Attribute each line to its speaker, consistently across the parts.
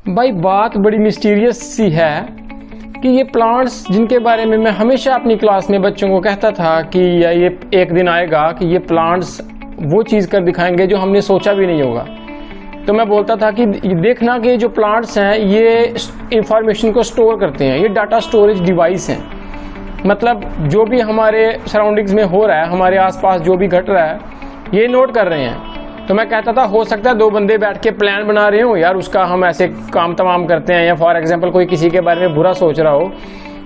Speaker 1: भाई बात बड़ी मिस्टीरियस सी है कि ये प्लांट्स जिनके बारे में मैं हमेशा अपनी क्लास में बच्चों को कहता था कि ये एक दिन आएगा कि ये प्लांट्स वो चीज़ कर दिखाएंगे जो हमने सोचा भी नहीं होगा। तो मैं बोलता था कि देखना कि जो प्लांट्स हैं ये इंफॉर्मेशन को स्टोर करते हैं, ये डाटा स्टोरेज डिवाइस हैं। मतलब जो भी हमारे सराउंडिंग्स में हो रहा है, हमारे आसपास जो भी घट रहा है, ये नोट कर रहे हैं। तो मैं कहता था हो सकता है दो बंदे बैठ के प्लान बना रहे हो यार, उसका हम ऐसे काम तमाम करते हैं, या फॉर एग्जांपल कोई किसी के बारे में बुरा सोच रहा हो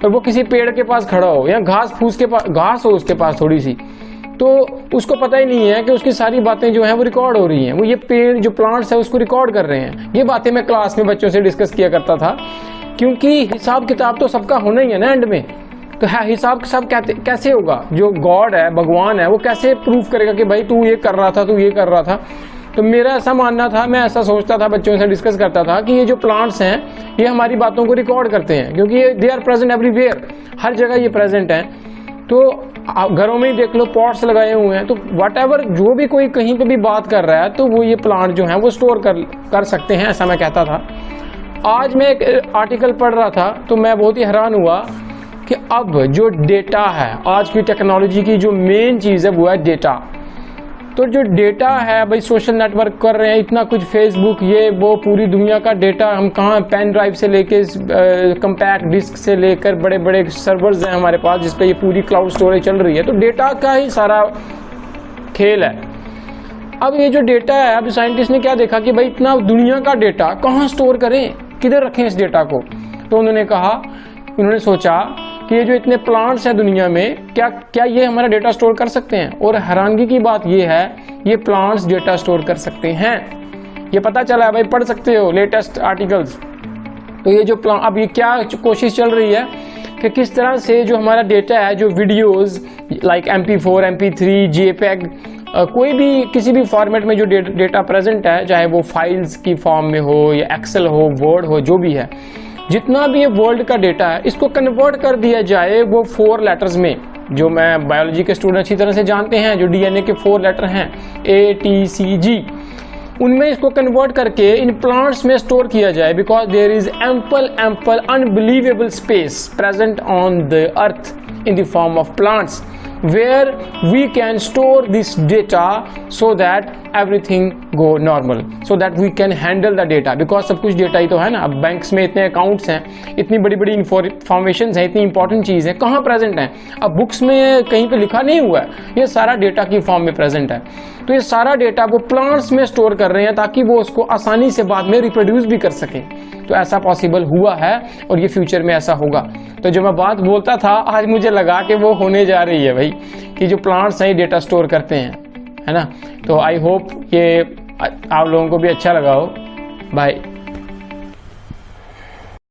Speaker 1: और वो किसी पेड़ के पास खड़ा हो या घास फूस के पास, घास हो उसके पास थोड़ी सी, तो उसको पता ही नहीं है कि उसकी सारी बातें जो हैं वो रिकॉर्ड हो रही हैं, वो ये पेड़ जो प्लांट्स है उसको रिकॉर्ड कर रहे हैं। ये बातें मैं क्लास में बच्चों से डिस्कस किया करता था, क्योंकि हिसाब किताब तो सबका होना ही है ना एंड में। तो है हिसाब सब कैसे होगा? जो गॉड है, भगवान है, वो कैसे प्रूफ करेगा कि भाई तू ये कर रहा था, तू ये कर रहा था। तो मेरा ऐसा मानना था, मैं ऐसा सोचता था, बच्चों से डिस्कस करता था कि ये जो प्लांट्स हैं ये हमारी बातों को रिकॉर्ड करते हैं, क्योंकि ये दे आर प्रेजेंट एवरीवेयर, हर जगह ये प्रेजेंट हैं। तो आप घरों में ही देख लो, पॉट्स लगाए हुए हैं, तो व्हाटएवर जो भी कोई कहीं पे भी बात कर रहा है तो वो ये प्लांट जो है वो स्टोर कर सकते हैं, ऐसा मैं कहता था। आज मैं एक आर्टिकल पढ़ रहा था तो मैं बहुत ही हैरान हुआ कि अब जो डेटा है, आज की टेक्नोलॉजी की जो मेन चीज़ है वो है डेटा। तो जो डेटा है भाई, सोशल नेटवर्क कर रहे हैं इतना कुछ, फेसबुक, ये वो, पूरी दुनिया का डेटा हम कहाँ, पेन ड्राइव से लेके कंपैक्ट डिस्क से लेकर बड़े बड़े सर्वर्स हैं हमारे पास जिस पे ये पूरी क्लाउड स्टोरेज चल रही है। तो डेटा का ही सारा खेल है। अब ये जो डेटा है, अभी साइंटिस्ट ने क्या देखा कि भाई इतना दुनिया का डेटा कहाँ स्टोर करें, किधर रखें इस डेटा को। तो उन्होंने सोचा कि ये जो इतने प्लांट्स हैं दुनिया में, क्या ये हमारा डेटा स्टोर कर सकते हैं। और हैरानगी की बात ये है, ये प्लांट्स डेटा स्टोर कर सकते हैं। ये पता चला है भाई, पढ़ सकते हो लेटेस्ट आर्टिकल्स। तो ये जो अब ये क्या कोशिश चल रही है कि किस तरह से जो हमारा डेटा है, जो videos like MP4, MP3, JPEG, कोई भी किसी भी फॉर्मेट में जो डेटा प्रेजेंट है, चाहे वो फाइल्स की फॉर्म में हो या एक्सेल हो, वर्ड हो, जो भी है, जितना भी ये वर्ल्ड का डेटा है, इसको कन्वर्ट कर दिया जाए वो 4 लेटर्स में, जो मैं बायोलॉजी के स्टूडेंट अच्छी तरह से जानते हैं, जो DNA के 4 लेटर हैं ATCG, उनमें इसको कन्वर्ट करके इन प्लांट्स में स्टोर किया जाए। Because there is ample unbelievable space present on the earth in the form of plants, where we can store this data so that everything go normal, so that we can handle the data, because सब कुछ data ही तो है ना। अब banks में इतने accounts हैं, इतनी बड़ी बड़ी इंफॉर्मेशन है, इतनी इंपॉर्टेंट चीज़ है, कहाँ प्रेजेंट है? अब बुक्स में कहीं पे लिखा नहीं हुआ है, ये सारा डेटा की फॉर्म में प्रेजेंट है। तो ये सारा डेटा वो प्लांट्स में स्टोर कर रहे हैं ताकि वो उसको आसानी से बाद में रिप्रोड्यूस भी कर सकें। तो ऐसा पॉसिबल हुआ है और ये फ्यूचर में ऐसा होगा। तो जो मैं बात बोलता था, आज मुझे लगा कि वो होने जा रही है भाई, कि जो प्लांट्स हैं डेटा स्टोर करते हैं, है ना। तो आई होप ये आप लोगों को भी अच्छा लगा हो। बाय।